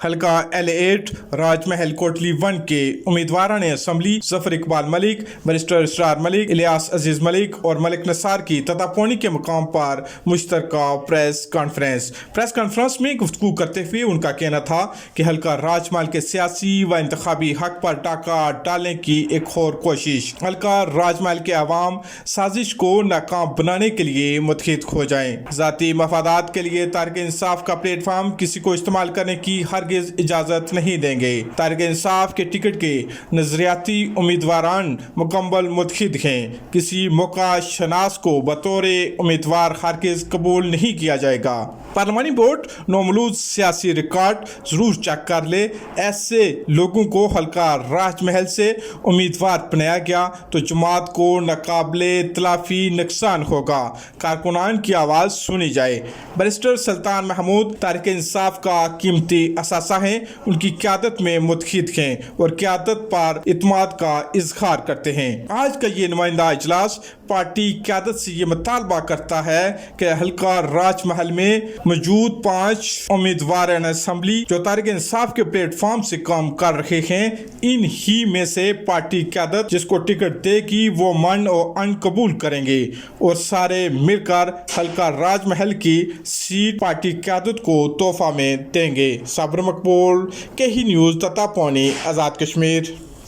حلقہ L8 راج محل کوٹلی 1 کے امیدواران assembly ظفر اقبال ملک، barrister اسرار ملک، الیاس عزیز ملک اور ملک نثار کی تداپونی کے مقام پر مشترکہ پریس کانفرنس میں گفتگو کرتے ہوئے ان کا کہنا تھا کہ حلقہ راج محل کے سیاسی و انتخابی حق پر ڈاکہ ڈالنے کی ایک اور کوشش، حلقہ راج محل کے عوام سازش کو ناکام بنانے کے لیے متحد ہو جائیں۔ ذاتی مفادات کے لیے تحریک انصاف کا پلیٹ فارم کسی کو استعمال کرنے کی ہرگز اجازت نہیں دیں گے۔ تحریک انصاف کے ٹکٹ کے نظریاتی امیدواران مکمل متحد ہیں۔ کسی موقع شناس کو بطور امیدوار ہرگز قبول نہیں کیا جائے گا۔ پارلیمانی بورڈ نومولود سیاسی ریکارڈ ضرور چیک کر لے۔ ایسے لوگوں کو حلقہ راج محل سے امیدوار بنایا گیا تو جماعت کو ناقابل تلافی نقصان ہوگا۔ کارکنان کی آواز سنی جائے۔ بیرسٹر سلطان محمود تحریک انصاف کا قیمتی اثاثہ ہیں، ان کی قیادت میں متحد ہیں اور قیادت پر اعتماد کا اظہار کرتے ہیں۔ آج کا یہ نمائندہ اجلاس پارٹی قیادت سے یہ مطالبہ کرتا ہے کہ حلقہ راج محل میں موجود 5 امیدواران اسمبلی جو تحریک انصاف کے پلیٹ فارم سے کام کر رہے ہیں، ان ہی میں سے پارٹی قیادت جس کو ٹکٹ دے گی وہ من اور ان قبول کریں گے اور سارے مل کر حلقہ راج محل کی سیٹ پارٹی قیادت کو تحفہ میں دیں گے۔ صابر مقبول، کے ہی نیوز تتا پونی، آزاد کشمیر۔